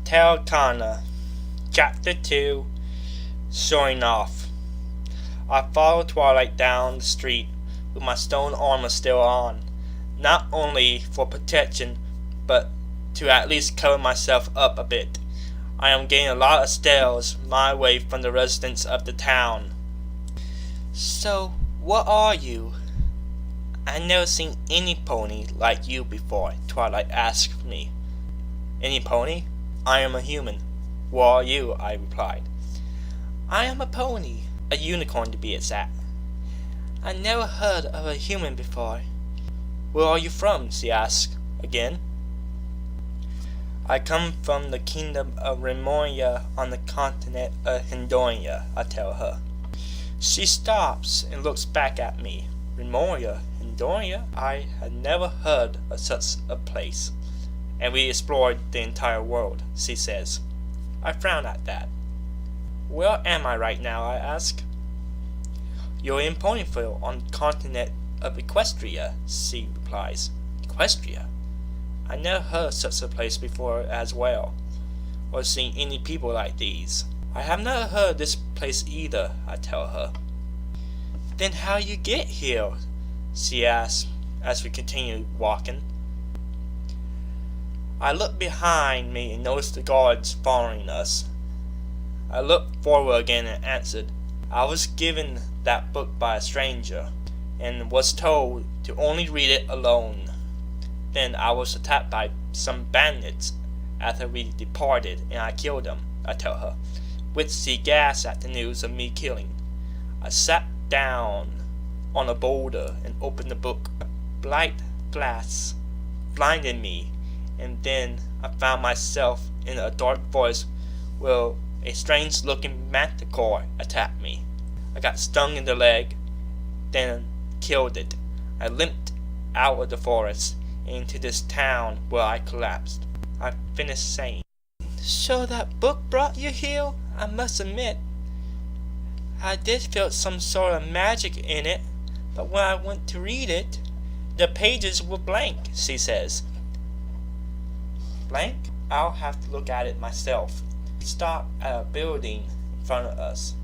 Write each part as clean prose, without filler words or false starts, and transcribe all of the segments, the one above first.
Terrcana Chapter 2. Showing off. I follow Twilight down the street with my stone armor still on, not only for protection, but to at least cover myself up a bit. I am getting a lot of stares my way from the residents of the town. "So, what are you?" "I never seen any pony like you before," Twilight asked me. "Any pony? I am a human. What are you?" I replied. "I am a pony, a unicorn to be exact." "I never heard of a human before." "Where are you from?" she asked again. "I come from the kingdom of Remoria on the continent of Hindonia," I tell her. She stops and looks back at me. Remoria? Hindonia? I had never heard of such a place. "And we explored the entire world," she says. I frown at that. "Where am I right now?" I ask. "You're in Ponyville on the continent of Equestria," she replies. "Equestria? I never heard of such a place before as well, or seen any people like these." "I have never heard of this place either," I tell her. "Then how you get here?" she asks as we continue walking. I look behind me and notice the guards following us. I looked forward again and answered, "I was given that book by a stranger, and was told to only read it alone. Then I was attacked by some bandits after we departed, and I killed them," I tell her, which she gasped at the news of me killing. I sat down on a boulder and opened the book. A bright flash blinded me, and then I found myself in a dark forest where a strange-looking manticore attacked me. I got stung in the leg, then killed it. I limped out of the forest into this town where I collapsed. I finished saying, "So that book brought you here?" I must admit, I did feel some sort of magic in it, but when I went to read it, the pages were blank," she says. "Blank? I'll have to look at it myself." We stop at a building in front of us.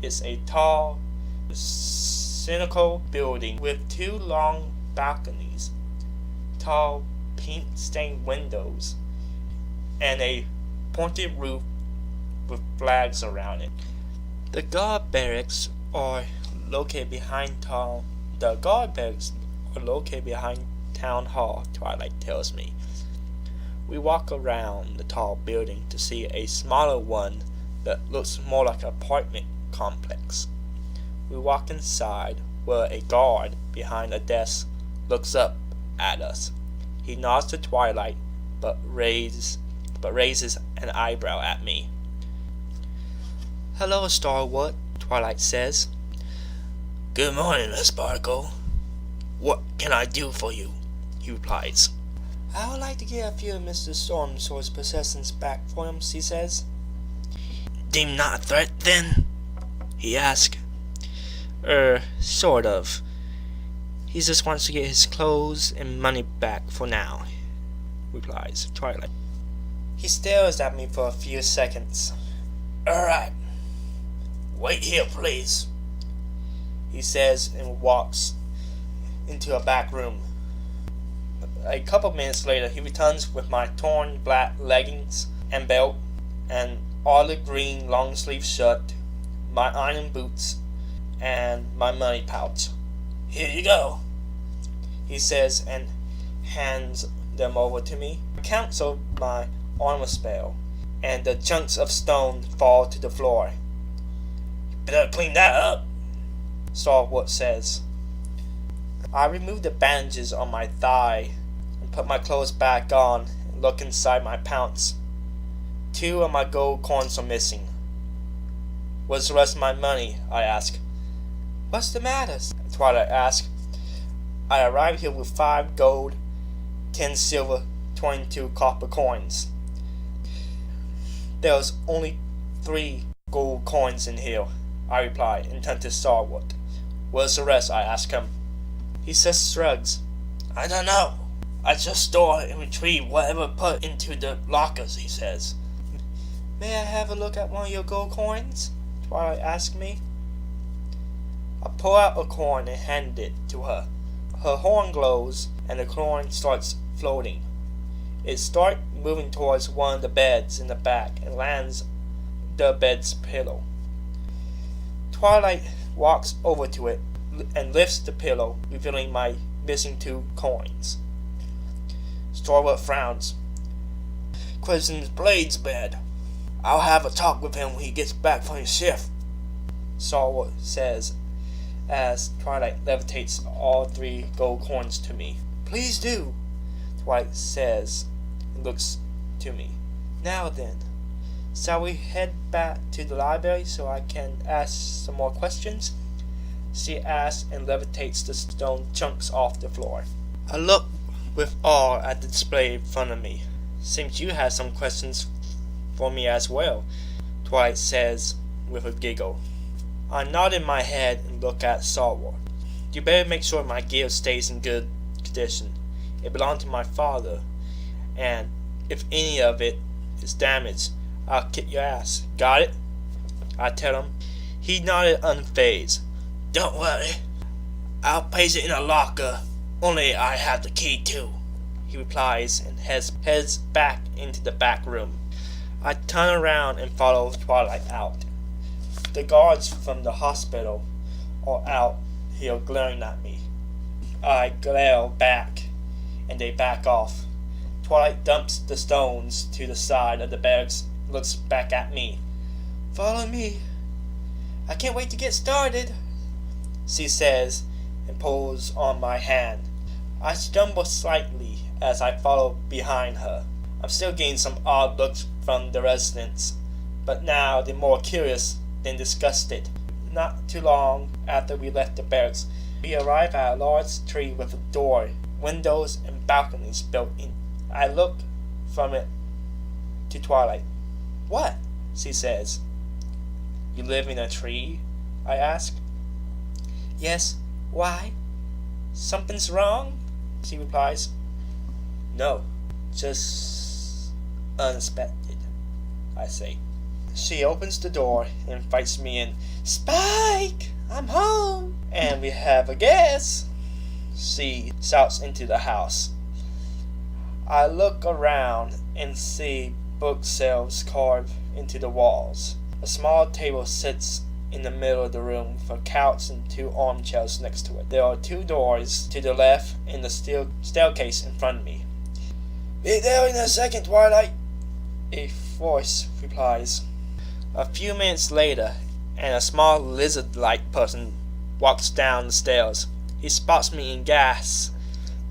It's a tall, cynical building with two long balconies, tall paint-stained windows, and a pointed roof with flags around it. The guard barracks are located behind town. The guard barracks are located behind town hall, Twilight tells me. We walk around the tall building to see a smaller one that looks more like an apartment complex. We walk inside where a guard behind a desk looks up at us. He nods to Twilight but raises an eyebrow at me. "Hello, Starwood," Twilight says. "Good morning, Miss Sparkle. What can I do for you?" he replies. "I would like to get a few of Mr. Stormsword's possessions back for him," she says. "Deem not a threat, then?" he asks. Sort of. He just wants to get his clothes and money back for now," replies Twilight. He stares at me for a few seconds. "Alright. Wait here, please," he says and walks into a back room. A couple minutes later, he returns with my torn black leggings and belt, an olive green long sleeve shirt, my iron boots, and my money pouch. "Here you go," he says and hands them over to me. I cancel my armor spell, and the chunks of stone fall to the floor. "Better clean that up," Starwood says. I remove the bandages on my thigh and put my clothes back on and look inside my pouch. 2 of my gold coins are missing. "Where's the rest of my money?" I ask. "What's the matter?" Twilight asks. "I arrived here with 5 gold, 10 silver, 22 copper coins." "There's only 3 gold coins in here," I reply, and turn to Starwood. "Where's the rest?" I ask him. He says shrugs. "I don't know. I just store and retrieve whatever put into the lockers," he says. May I have a look at one of your gold coins? Twilight asked me. I pull out a coin and hand it to her. Her horn glows and the coin starts floating. It starts moving towards one of the beds in the back and lands the bed's pillow. Twilight walks over to it and lifts the pillow, revealing my missing 2 coins. Starwood frowns. Crimson Blade's bed. I'll have a talk with him when he gets back from his shift, Starwood says as Twilight levitates all 3 gold coins to me. Please do, Twilight says and looks to me. Now then, shall we head back to the library so I can ask some more questions? She asks and levitates the stone chunks off the floor. I look with awe at the display in front of me. Seems you have some questions for me as well, Twilight says with a giggle. I nod in my head and look at Starwood. You better make sure my gear stays in good condition. It belonged to my father, and if any of it is damaged, I'll kick your ass. Got it? I tell him. He nodded unfazed. Don't worry. I'll place it in a locker. Only I have the key too, he replies and heads back into the back room. I turn around and follow Twilight out. The guards from the hospital are out here glaring at me. I glare back and they back off. Twilight dumps the stones to the side of the barracks and looks back at me. Follow me. I can't wait to get started, she says and pulls on my hand. I stumble slightly as I follow behind her. I'm still getting some odd looks from the residents, but now they're more curious than disgusted. Not too long after we left the barracks, we arrive at a large tree with a door, windows, and balconies built in. I look from it to Twilight. What? She says. You live in a tree? I ask. Yes. Why? Something's wrong? She replies. No, just unexpected, I say. She opens the door and invites me in. Spike! I'm home! And we have a guest! She shouts into the house. I look around and see bookshelves carved into the walls. A small table sits in the middle of the room with a couch and 2 armchairs next to it. There are 2 doors to the left and the steel staircase in front of me. Be there in a second, Twilight, a voice replies. A few minutes later, and a small lizard-like person walks down the stairs. He spots me and gasps.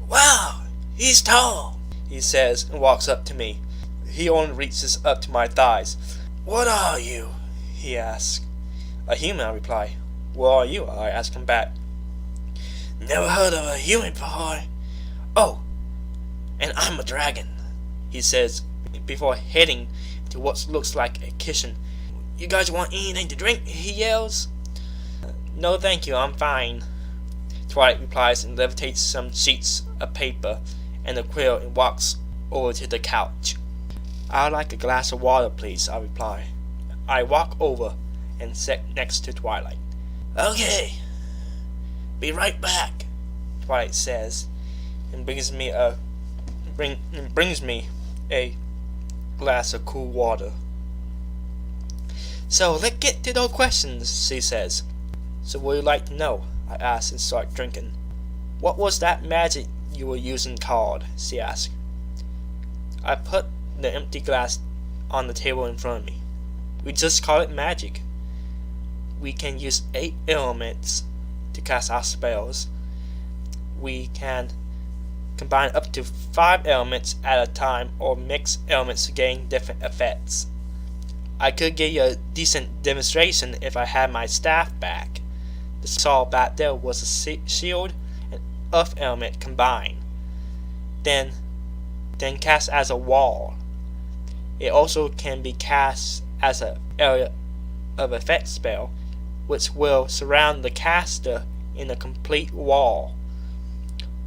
Wow, he's tall, he says and walks up to me. He only reaches up to my thighs. What are you? He asks. A human, I reply. What are you? I ask him back. Never heard of a human before. Oh, and I'm a dragon, he says before heading to what looks like a kitchen. You guys want anything to drink? He yells. No thank you, I'm fine, Twilight replies and levitates some sheets of paper and a quill and walks over to the couch. I'd like a glass of water, please, I reply. I walk over and sit next to Twilight. Okay, be right back, Twilight says and brings me a glass of cool water. So let's get to those questions, she says. So what would you like to know? I ask and start drinking. What was that magic you were using called? She asked. I put the empty glass on the table in front of me. We just call it magic. We can use 8 elements to cast our spells. We can combine up to 5 elements at a time or mix elements to gain different effects. I could give you a decent demonstration if I had my staff back. The saw back there was a shield and earth element combined. Then cast as a wall. It also can be cast as an area of effect spell, which will surround the caster in a complete wall.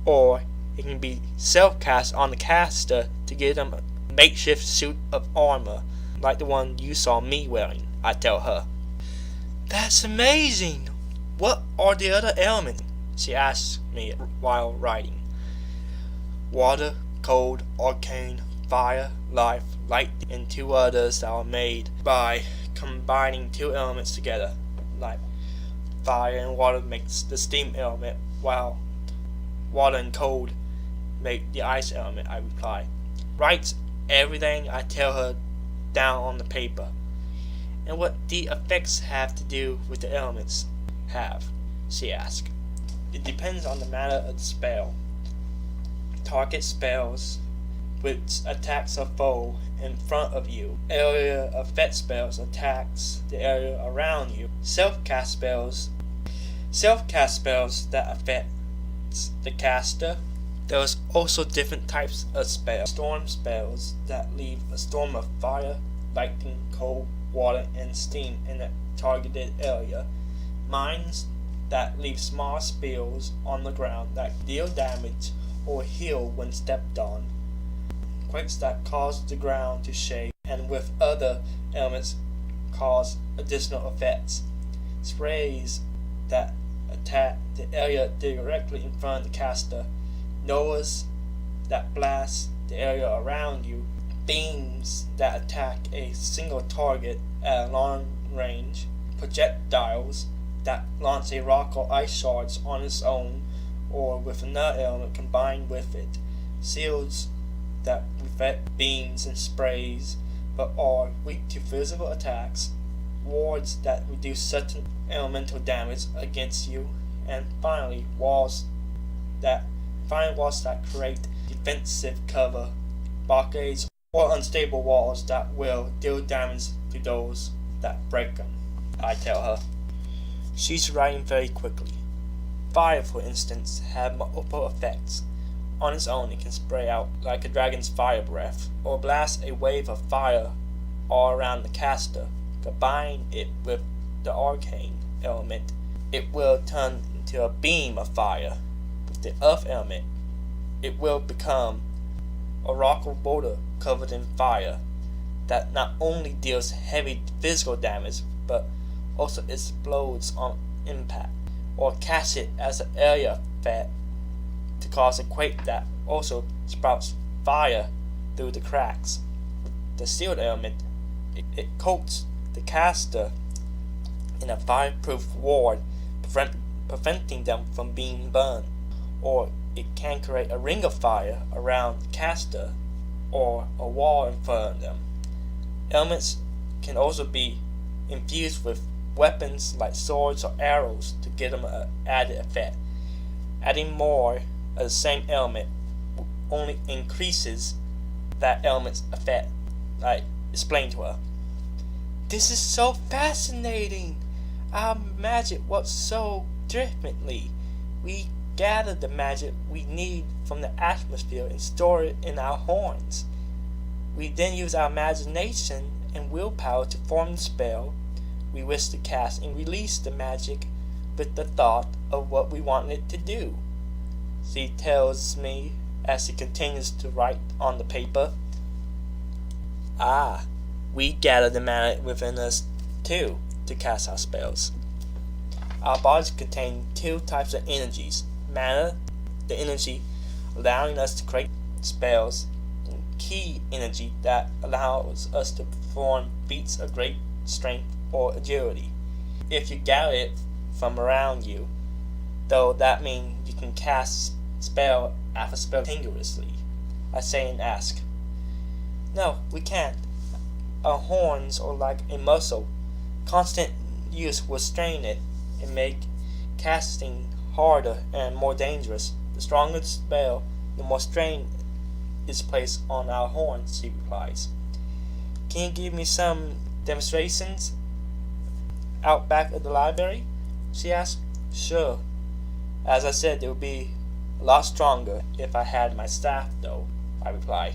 Or it can be self-cast on the caster to give them a makeshift suit of armor, like the one you saw me wearing, I tell her. That's amazing! What are the other elements? She asks me while writing. Water, cold, arcane, fire, life, light, and two others that are made by combining two elements together. Like fire and water makes the steam element, while water and cold make the ice element, I reply. Writes everything I tell her down on the paper. And what the effects have to do with the elements have, she asks. It depends on the matter of the spell. Target spells which attacks a foe in front of you. Area effect spells attacks the area around you. Self-cast spells that affect the caster. There's also different types of spells. Storm spells that leave a storm of fire, lightning, cold, water, and steam in a targeted area. Mines that leave small spills on the ground that deal damage or heal when stepped on. Quakes that cause the ground to shake and with other elements cause additional effects. Sprays that attack the area directly in front of the caster. Noahs that blast the area around you. Beams that attack a single target at a long range. Projectiles that launch a rock or ice shards on its own or with another element combined with it. Shields that reflect beams and sprays but are weak to physical attacks. Wards that reduce certain elemental damage against you. And finally, walls that create defensive cover, blockades, or unstable walls that will deal damage to those that break them, I tell her. She's writing very quickly. Fire, for instance, has multiple effects. On its own, it can spray out like a dragon's fire breath, or blast a wave of fire all around the caster. Combine it with the arcane element, it will turn into a beam of fire. With the earth element, it will become a rock or boulder covered in fire that not only deals heavy physical damage but also explodes on impact, or cast it as an area effect to cause a quake that also sprouts fire through the cracks. The sealed element, it coats the caster in a fireproof ward, preventing them from being burned, or it can create a ring of fire around the caster or a wall in front of them. Elements can also be infused with weapons like swords or arrows to give them an added effect. Adding more of the same element only increases that element's effect, I explained to her. This is so fascinating! Our magic works so differently. We gather the magic we need from the atmosphere and store it in our horns. We then use our imagination and willpower to form the spell we wish to cast and release the magic with the thought of what we want it to do, she tells me as she continues to write on the paper. We gather the mana within us too to cast our spells. Our bodies contain two types of energies. Mana, the energy allowing us to create spells, and ki energy that allows us to perform feats of great strength or agility. If you gather it from around you, though, that means you can cast spell after spell continuously, I say and ask. No, we can't. Our horns are like a muscle. Constant use will strain it and make casting harder and more dangerous. The stronger the spell, the more strain is placed on our horns, she replies. Can you give me some demonstrations out back of the library? She asked. Sure. As I said, it would be a lot stronger if I had my staff, though, I reply.